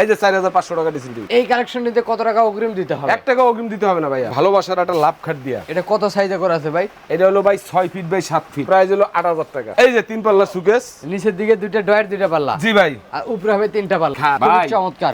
এই যে 4500 টাকা ড্রেসিং টেবিল। এই কালেকশন নিতে কত টাকা অগ্রিম দিতে হবে? 1 টাকা অগ্রিম দিতে হবে না ভাইয়া, ভালোবাসার একটা লাভ খাট দিয়া। এটা কত সাইজে করে আছে ভাই? এটা হলো ভাই 6 ফিট বাই 7 ফিট, প্রাইস হলো 8000 টাকা। এই যে 3 পাল্লা সুকেস, নিচের দিকে দুইটা ডয়ার দুইটা পাল্লা। জি ভাই। আর উপরে হবে তিনটা পাল্লা। ভাই খুব চমৎকার,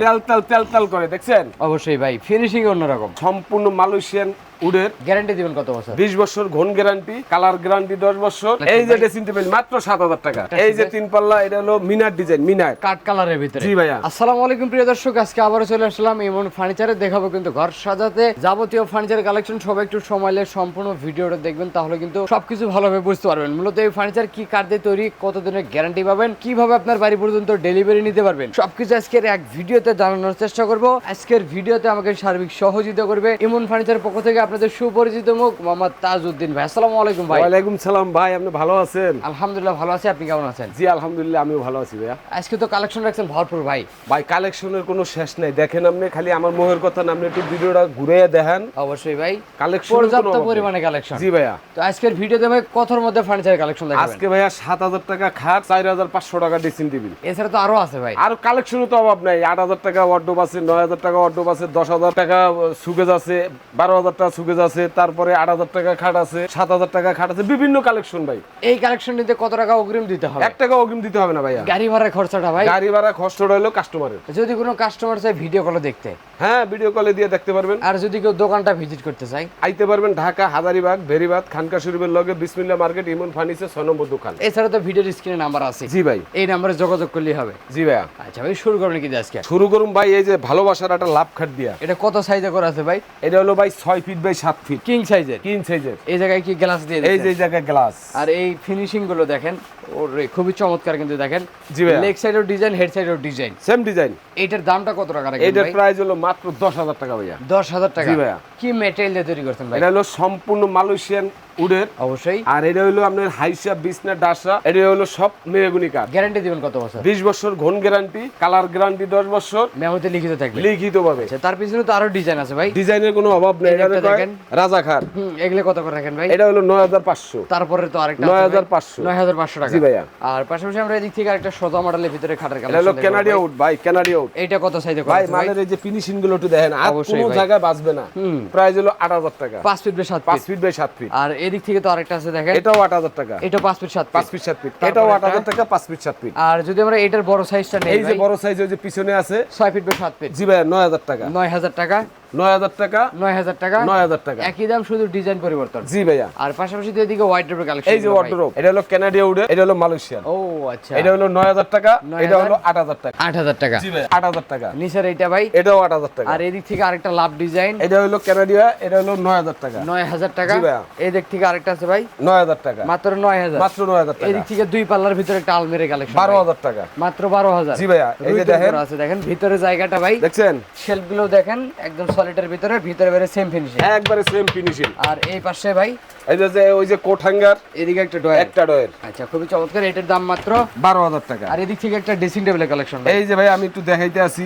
তেল তেল করে দেখছেন? অবশ্যই ভাই, ফিনিশিং অন্যরকম। সম্পূর্ণ মালয়েশিয়ান উডের। গ্যারান্টি দিবেন কত বছর? 20 বছর ঘন গ্যারান্টি, কালার গ্যারান্টি 10 বছর। এই যে ড্রেসিং টেবিল মাত্র 7000 টাকা। এই যে 3 পাল্লা, এটা হলো মিনার ডিজাইন, মিনার কাট কালারের ভিতরে। জি ভাইয়া। আসসালামু আলাইকুম প্রিয় দর্শক, আজকে আবারো চলে আসলাম ইমন ফার্নিচারে। দেখাবো কিন্তু ঘর সাজাতে যাবতীয় ফার্নিচার কালেকশন। সবাই একটু সময় নিয়ে সম্পূর্ণ ভিডিওটা দেখবেন, তাহলে কিন্তু সবকিছু ভালোভাবে বুঝতে পারবেন। মূলত এই ফার্নিচার কি কাঠ দিয়ে তৈরি, কতদিনের গ্যারান্টি পাবেন, কিভাবে আপনার বাড়ি পর্যন্ত ডেলিভারি নিতে পারবেন, সবকিছু আজকের এক ভিডিওতে জানানোর চেষ্টা করব। আজকের ভিডিওতে আমাকে সার্বিক সহযোগিতা করবে ইমন ফার্নিচারের পক্ষ থেকে আপনাদের সুপরিচিত মুখ মোহাম্মদ তাজউদ্দিন ভাই। আসসালামু আলাইকুম ভাই। ওয়ালাইকুম সালাম ভাই, আপনি ভালো আছেন? আলহামদুলিল্লাহ ভালো আছি, আপনি কেমন আছেন? জি আলহামদুলিল্লাহ, আমিও ভালো আছি ভাইয়া। আজকে তো কালেকশন রাখছেন ভরপুর ভাই। ভাই কালেকশনের কোনো শেষ নাই, দেখেন আপনি খালি আমার মোহের কথা না, আপনি একটু ভিডিওটা ঘুরে দেখেন। অবশ্যই ভাই, কালেকশন পর্যাপ্ত পরিমাণে কালেকশন। জি ভাইয়া। তো আজকের ভিডিওতে ভাই কতর মধ্যে ফার্নিচার কালেকশন দেখাবেন? আজকে ভাইয়া 7000 টাকা খাট, 4500 টাকা ড্রেসিং টেবিল। এছাড়া তো আরো আছে ভাই। আর কালেকশনও তো অভাব নাই। 8000 টাকা ওয়ার্ডরোব আছে, 9000 টাকা ওয়ার্ডরোব আছে, 10000 টাকা সুকেজ আছে, 12000 টাকা সুকেজ আছে, তারপরে 8000 টাকা খাট আছে, 7000 টাকা খাট আছে, বিভিন্ন কালেকশন ভাই। এই কালেকশন নিতে কত টাকা অগ্রিম দিতে হবে? 1 টাকা অগ্রিম দিতে হবে না ভাইয়া। গাড়ি ভাড়ার খরচাটা ভাই? গাড়ি ভাড়া খরচটা হলো কাস্টমারের। যদি কোনো কাস্টমার চাই ভিডিও কলে দেখতে, হ্যাঁ ভিডিও কলে দিয়ে দেখতে পারবেন। আর যদি কেউ দোকানটা ভিজিট করতে চাই, আইতে পারবেন ঢাকা হাজারীবাগ, ভেরিবাদ, খানকা শরীফের লগে বিসমিল্লাহ মার্কেট, ইমন ফার্নিচার 6 নম্বর দোকান। এছাড়া তো ভিডিওর স্ক্রিনে নাম্বার আছে। জি ভাই। এই নাম্বারে যোগাযোগ করলেই হবে। জি ভাইয়া। আচ্ছা ভাই, শুরু করুন কি আজকে? শুরু করুন ভাই এই যে ভালোবাসার একটা লাভ খাট দিয়া। এটা কত সাইজে করে আছে ভাই? এটা হলো ভাই 6 ফিট বাই 7 ফিট, কিং সাইজের। কিং সাইজের। এই জায়গায় কি গ্লাস দিয়ে এই দিয়েছেন? যে এই জায়গায় গ্লাস। আর এই ফিনিশিং গুলো দেখেন, ওরে খুবই চমৎকার কিন্তু দেখেন। জি ভাইয়া। লেগ সাইডের ডিজাইন, হেড সাইডের ডিজাইন, সেম ডিজাইন। এটার দামটা কত টাকা রাখবেন এটার ভাই? প্রাইস হলো মাত্র 10000 টাকা ভাইয়া। 10000 টাকা? জি ভাইয়া। কি ম্যাটেরিয়াল দিয়ে তৈরি করছেন ভাই? এটা হলো সম্পূর্ণ মালয়েশিয়ান উডের। অবশ্যই। আর এটা হলো আপনার হাইসা বিছনা ডাসা, এটা হলো সব মেহগুনি কাঠ। গ্যারান্টি দিবেন কত বছর? 20 বছর ঘন গ্যারান্টি, কালার গ্যারান্টি 10 বছর, মেমোতে লিখিত থাকবে। লিখিত ভাবে। আচ্ছা, তার পিছনে তো আরো ডিজাইন আছে ভাই। ডিজাইনের কোনো অভাব নেই। এটা একটা দেখেন। রাজাখার। এগুলো কত করে রাখেন ভাই? এটা হলো 9500। তারপরে তো আরেকটা 9500। 9500 টাকা। জি ভাইয়া। আর পাশাপাশি আমরা এদিক থেকে আরেকটা সোজা মডেলের ভিতরে খাটের এটা হলো কালেকশন। কানাডিয়া উড ভাই, কানাডিয়া উড। এইটা কত সাইজে করা ভাই আছে ভাই? মালের এই যে ফিনিশিং গুলো একটু দেখেন, আর অবশ্যই কোনো ভাই। জায়গায় বাঁচবে না। প্রাইস হলো 8000 টাকা। 5 feet by 7 5 feet. Feet by 7 feet. আর এদিক থেকে তো আরেকটা আছে দেখেন, এটাও 8000 টাকা। এটা 5 ফিট 7 5 ফিট। Fit 7 fit. তারপরে এটাও একটা- 8000 টাকা, 5 ফিট 7 ফিট। আর যদি আমরা এটার বড় সাইজটা নেই এই যে ভাই, বড় সাইজ ওই যে পিছনে আছে 6 ফিট বাই 7 ফিট। জি ভাই 9000 টাকা। 9000 টাকা। 9000 টাকা। 9000 টাকা। 9000 টাকা। একই দাম, শুধু ডিজাইন পরিবর্তন। জি ভাইয়া। আর পাশাপাশি তো এদিকে ওয়াইড্রোবের কালেকশন। এই যে ওয়ার্ডরোব, এটা হলো কানাডিয়া উডের, এটা হলো মালয়েশিয়ান। ও আচ্ছা। এটা হলো 9000 টাকা, 9000 এটা হলো 8000 টাকা। 8000 টাকা। জি ভাই 8000 টাকা। নিচের এইটা ভাই, এটাও 8000 টাকা। আর এদিক থেকে আরেকটা লাভ ডিজাইন, এটা হলো কানাডিয়া, এটা হলো 9000 টাকা। 9000 টাকা। জি ভাইয়া। এই দিক থেকে আরেকটা আছে ভাই, 9000 টাকা। মাত্র 9000। মাত্র 9000 টাকা। এদিক থেকে দুই পাল্লার ভিতরে একটা আলমিরা কালেকশন, 12000 টাকা। মাত্র 12000। জি ভাইয়া। এই যে দেখেন, আছে দেখেন ভিতরে জায়গাটা ভাই, দেখছেন শেলফ গুলো দেখেন একদম সলিডের ভিতরে, ভিতরে বাইরে সেম ফিনিশিং। একবারে সেম ফিনিশিং। আর এই পাশে ভাই এই যে ওই যে কোট হ্যাঙ্গার, এদিকে একটা ডয়ার। একটা ডয়ের আচ্ছা, খুবই চমৎকার। এটার দাম মাত্র 12000 টাকা। আর এদিক থেকে একটা ড্রেসিং টেবিলের কালেকশন। এই যে ভাই আমি একটু দেখাইতে আসি,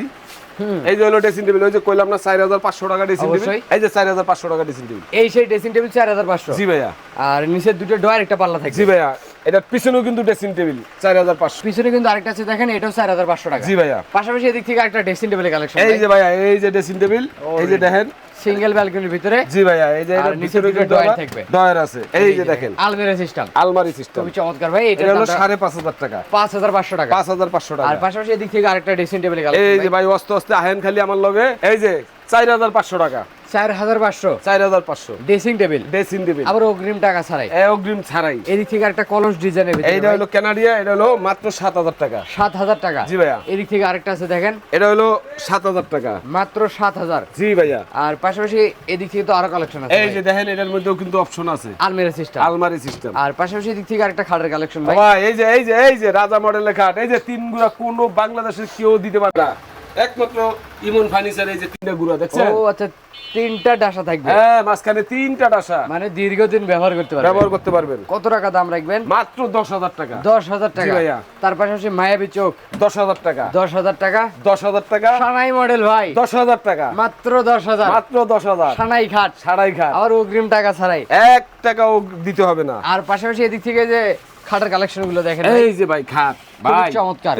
এই যে হলো ড্রেসিং টেবিল, ওই যে কইলাম না 4500 টাকা ড্রেসিং টেবিল, অবশ্যই। এই যে 4500 টাকা ড্রেসিং টেবিল। এই সেই ড্রেসিং টেবিল 4500। জি ভাইয়া। আর নিচের দুটো ডয়ার, একটা পাল্লা থাকবে। জি ভাইয়া। এটা পিছনেও কিন্তু ড্রেসিং টেবিল 4500। পিছনে কিন্তু আরেকটা আছে দেখেন, এটাও 4500 টাকা। জি ভাইয়া। পাশাপাশি এদিক থেকে একটা ড্রেসিং টেবিলের কালেকশন। এই যে ভাইয়া, এই যে ড্রেসিং টেবিল, এই যে দেখেন সিঙ্গেল ব্যালকনির ভিতরে। জি ভাইয়া। এই যে আর এর নিচে ভিতরে দুটো কিন্তু ডয়ার আবার থাকবে। ডয়ার আছে। এই যে দেখেন আলমিরা সিস্টেম, আলমারি সিস্টেম। খুবই চমৎকার ভাই। এটা এটা হলো হলো 5500 টাকা। 5500 টাকা। 5500 আর টাকা। পাশাপাশি এদিক থেকে আরেকটা ড্রেসিং টেবিলের এই কালেকশন যে ভাই অস্তে অস্তে আহেন খালি আমার লগে, এই যে 4500 টাকা। 4500 4500 ড্রেসিং টেবিল, ড্রেসিং টেবিল, আবার অগ্রিম টাকা ছাড়াই। অগ্রিম ছাড়াই। এদিক থেকে আরেকটা কলস ডিজাইনের ভিতরে এইটা হলো কানাডিয়া, এটা হলো মাত্র 7000 টাকা। 7000 টাকা। জি ভাইয়া। এদিক থেকে আরেকটা আছে দেখেন, এটা হলো 7000 টাকা। মাত্র 7000। জি ভাইয়া। আর পাশাপাশি এদিক থেকে তো আরো কালেকশন আছে এই ভাই। যে দেখেন এটার মধ্যেও কিন্তু অপশন আছে, আলমিরা সিস্টেম। আলমারি সিস্টেম। আর পাশাপাশি এদিক থেকে আরেকটা খাটের কালেকশন ভাই। ভাই এই যে রাজা মডেলের খাট, এই যে তিন গুড়া কোনো বাংলাদেশের কেউ দিতে পারে না, একমাত্র ইমন ফার্নিচার। এই যে তিনটা গুড়া দেখছেন? ও আচ্ছা, তিনটা ডাসা থাকবে, হ্যাঁ মাঝখানে 3টা ডাসা, মানে দীর্ঘদিন ব্যবহার করতে পারবেন। ব্যবহার করতে পারবেন। কত টাকা দাম রাখবেন? মাত্র 10,000 টাকা। 10,000 জি টাকা। ভাইয়া। তার পাশাপাশি মায়াবী চোখ 10,000 টাকা। 10,000 টাকা। 10,000 টাকা। সানাই মডেল ভাই 10,000 টাকা। মাত্র 10,000। মাত্র 10,000। সানাই খাট সারাই খাট। আর অগ্রিম টাকা ছাড়াই, 1 টাকাও দিতে হবে না। আর পাশাপাশি এদিক থেকে যে খাটের কালেকশন গুলো দেখেন ভাই, এই যে ভাই খাট খুবই ভাই চমৎকার।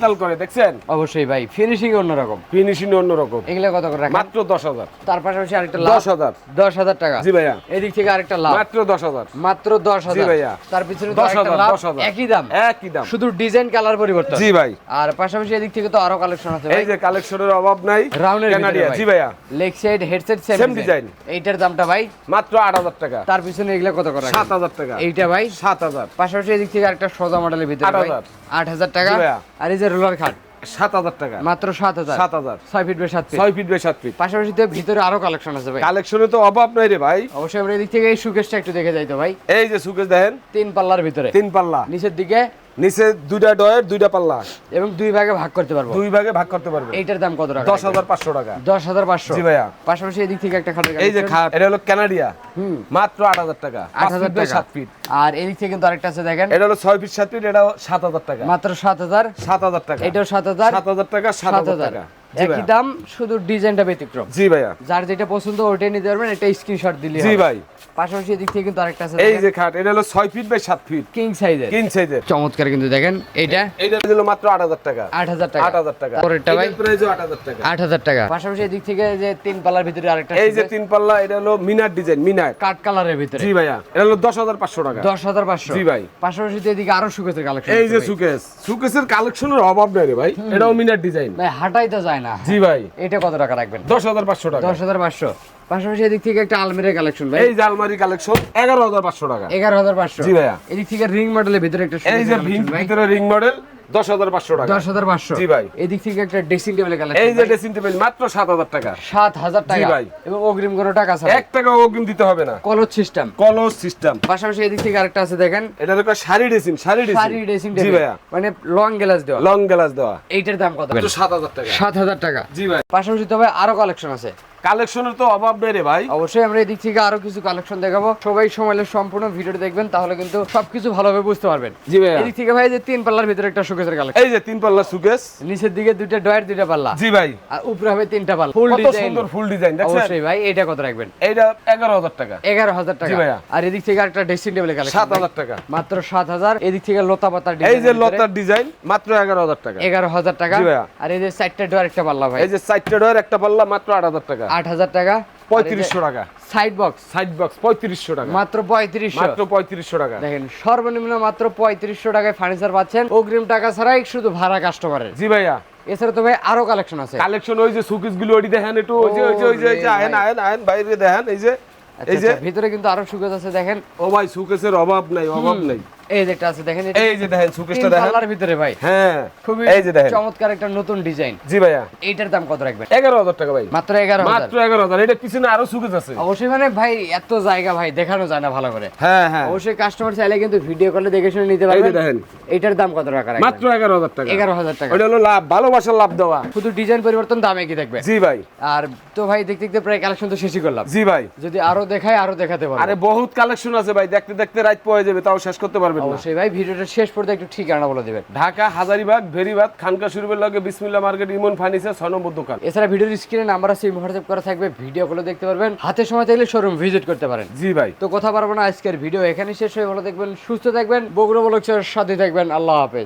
তেল করে দেখছেন, অবশ্যই ভাই ফিনিশিং অন্যরকম। ফিনিশিং অন্যরকম। এগুলা কত করে রাখেন? মাত্র 10,000। তার পাশাপাশি আরেকটা লাভ 10,000। 10,000 টাকা। জি ভাইয়া। এদিক থেকে আরেকটা লাভ মাত্র 10,000। মাত্র 10,000। জি ভাইয়া। তার পিছনে তো 10,000, আরেকটা লাভ, 10,000 একই দাম, একই দাম। শুধু ডিজাইন কালার পরিবর্তন। জি ভাই। আর পাশাপাশি এদিক থেকে তো আরো কালেকশন আছে ভাই। এই যে কালেকশনের অভাব নাই। রাউন্ডের কানাডিয়া। ভিতরে জি ভাইয়া। Leg side headset same Same design. design। এইটার দামটা ভাই মাত্র 8,000 টাকা। তার পিছনে এগুলা কত করে রাখেন? 7,000 টাকা। এইটা ভাই 7,000। পাশাপাশি এদিক থেকে আরেকটা সোজা মডেলের ভিতরে ভাই 8,000 8,000 টাকা। জি ভাইয়া। আর এই যে রোলার খাট 7,000 টাকা। মাত্র 7,000। 7,000। 6 feet by 7 feet. 6 feet by 7 feet. পাশাপাশি তো ভিতরে আরো কালেকশন আছে ভাই। কালেকশনে তো অভাব নাই রে ভাই। অবশ্যই আমরা এদিক থেকে এই সুকেশটা একটু দেখে যাইতো ভাই। এই যে সুকেশ দেখেন, 3 পাল্লার ভিতরে 3 পাল্লা, নিচের দিকে নিচে 2টা ডয়ের 2টা পাল্লা, এবং 2 ভাগে ভাগ করতে পারবো। 2 ভাগে ভাগ করতে পারবে। এইটার দাম কত টাকা? 10,500 টাকা। 10,500। জি ভাইয়া। পাশাপাশি এদিক থেকে একটা খাটের এই যে collection। খাট, এটা হলো কানাডিয়া, হুম মাত্র 8,000 টাকা। 8,000 টাকা। 7 ফিট। আর এদিক থেকে কিন্তু আরেকটা আছে দেখেন, এটা হলো 6 ফিট 7 ফিট, এটাও 7,000 টাকা। মাত্র 7,000। 7,000 টাকা। এটাও 7,000। 7,000 টাকা। 7,000 টাকা। জি একই ভাইয়া। দাম, শুধু ডিজাইনটা ব্যতিক্রম। জি ভাইয়া। যার যেটা পছন্দ ওইটাই নিতে পারবেন, এটা স্ক্রিনশট দিলে জি হবে। ভাই। পাশাপাশি এদিক থেকে কিন্তু আরেকটা আছে এই যে খাট, এটা হলো 6 ফিট বাই 7 ফিট, কিং সাইজের, কিং সাইজের। চমৎকার কিন্তু দেখেন এইটা এইটা হলো মাত্র 8,000 টাকা। 8,000 টাকা। 8,000 টাকা। পরেরটা ভাই এটার প্রাইসও 8,000 টাকা। 8,000 টাকা। পাশাপাশি এদিক থেকে যে 3 পাল্লার ভিতরে আরেকটা এই যে আছে 3 পাল্লা, এটা হলো মিনার ডিজাইন, মিনার। কাট কালারের ভিতরে। জি ভাইয়া। এটা হলো 10,500 টাকা। 10,500। জি ভাই। পাশাপাশি তো এদিকে আরো সুকেসের কালেকশন। এই যে সুকেস, সুকেসের কালেকশনের অভাব নাই রে ভাই। এটাও মিনার ডিজাইন। ভাই হাঁটাই তো যায় না। জি ভাই। এটা কত টাকা রাখবেন? 10,500 টাকা। 10,500। পাশাপাশি এদিক থেকে একটা আলমিরার কালেকশন ভাই, এই যে আলমারি কালেকশন 11,500 টাকা। 11,500। জি ভাইয়া। এদিক থেকে রিং মডেলের ভিতরে একটা এই যে ভিতরে রিং মডেল 10,500 টাকা। 10,500। জি ভাই। এদিক থেকে একটা ড্রেসিং টেবিলের কালেকশন, এই যে ড্রেসিং টেবিল মাত্র 7,000 টাকা। 7,000 জি টাকা ভাই। এবং অগ্রিম কোনো টাকা ছাড়া, 1 টাকা অগ্রিম দিতে হবে না। কলস সিস্টেম। কলস সিস্টেম। পাশাপাশি এদিক থেকে আরেকটা আছে দেখেন, এটা হলো শাড়ি ড্রেসিং, শাড়ি শাড়ি ড্রেসিং জি টেবিল, ভাইয়া। মানে লং গ্লাস দেওয়া। লং গ্লাস দেওয়া। এইটার দাম কত? মাত্র 7,000 টাকা। 7,000 টাকা। জি ভাই। পাশাপাশি তবে আরো কালেকশন আছে। কালেকশনের তো অভাব নেই রে ভাই। অবশ্যই আমরা এদিক থেকে আরো কিছু কালেকশন দেখাবো। সবাই সময় সম্পূর্ণ ভিডিওটা দেখবেন, তাহলে কিন্তু সবকিছু ভালোভাবে বুঝতে পারবেন। জি ভাইয়া। এদিক থেকে ভাই যে 3 পাল্লার ভিতরে একটা শোকেসের কালেকশন, এই যে 3 পাল্লা সুকেস। নিচের দিকে 2টা ডয়ার 2টা পাল্লা, জি ভাই। আর উপরে হবে 3টা পাল্লা, ফুল কত ডিজাইন। সুন্দর ফুল ডিজাইন দেখছেন। অবশ্যই ভাই। এটা কত রাখবেন? এইটা 11,000 টাকা। 11,000 টাকা। জি ভাইয়া। আর এদিক থেকে আরেকটা ড্রেসিং টেবিলের কালেকশন 7,000 টাকা। মাত্র 7,000। এদিক থেকে লতা পাতার এই ডিজাইন, যে লতার ডিজাইন মাত্র 11,000 টাকা। 11,000 টাকা। জি ভাইয়া। আর এই যে 4টা ডয়ার একটা পাল্লা ভাই, এই যে 4টা ডয়ের একটা পাল্লা মাত্র 8,000 টাকা। 8,000 টাকা। 3500 টাকা। সাইড বক্স সাইড বক্স 3500 টাকা। মাত্র 3500। মাত্র 3500 টাকা। দেখেন সর্বনিম্ন মাত্র 3500 টাকায় ফার্নিচার পাচ্ছেন, অগ্রিম টাকা ছাড়াই, শুধু ভাড়া কাস্টমারের। জি ভাইয়া। এছাড়া তো ভাই আরো কালেকশন আছে। কালেকশন ওই যে সুকেস গুলো ওটি দেখেন একটু, ওই যে এই যে আহেন আহেন আহেন বাইরে দেখেন, এই যে এই যে ভিতরে কিন্তু আরো সুকেস আছে দেখেন। ও ভাই সুকেসের অভাব নাই, অভাব নাই। এই যে একটা আছে দেখেন, এটা এই যে দেখেন সুকেসটা 3 দেখেন। পাল্লার ভিতরে ভাই, হ্যাঁ খুবই এই যে দেখেন চমৎকার একটা নতুন ডিজাইন। জি ভাইয়া। এইটার দাম কত রাখবেন? 11,000 টাকা ভাই। মাত্র 11,000। মাত্র 11,000। এটা পিছনে আরো সুকেস আছে। অবশ্যই মানে ভাই এত জায়গা ভাই দেখানো যায় না ভালো করে। হ্যাঁ হ্যাঁ। অবশ্যই কাস্টমার চাইলে কিন্তু ভিডিও কলে দেখে শুনে নিতে এই পারবেন। যে দেখেন এইটার দাম কত টাকা রাখবেন? মাত্র 11,000 টাকা। 11,000 টাকা। ওটা হলো লাভ, ভালোবাসার লাভ দেওয়া। শুধু ডিজাইন পরিবর্তন, দামে কি থাকবে? জি ভাই। আর তো ভাই দেখতে দেখতে প্রায় কালেকশন তো শেষই করলাম। জি ভাই। যদি আরো দেখায় আরো দেখাতে পারবো। আরে বহুত কালেকশন আছে ভাই, দেখতে দেখতে রাত পড়ে যাবে, তাও শেষ করতে পারবেন না। অবশ্যই ভাই ভিডিওটা শেষ পর্যন্ত একটু ঠিকানা বলে দিবেন। ঢাকা হাজারীবাগ ভেরিবাদ খানকা শরীফের লগে বিসমিল্লাহ মার্কেট, ইমন ফার্নিচার 6 নম্বর দোকান। এছাড়া ভিডিওর স্ক্রিনে নাম্বার আছে, হোয়াটসঅ্যাপ করা থাকবে, ভিডিও কলে দেখতে পারবেন। হাতে সময় থাকলে শোরুম ভিজিট করতে পারেন। জি ভাই। তো কথা পারবো না, আজকের ভিডিও এখানে শেষ হয়ে, ভালো দেখবেন, সুস্থ থাকবেন, বগুড়া ব্লগসের সাথে থাকবেন। আল্লাহ হাফেজ।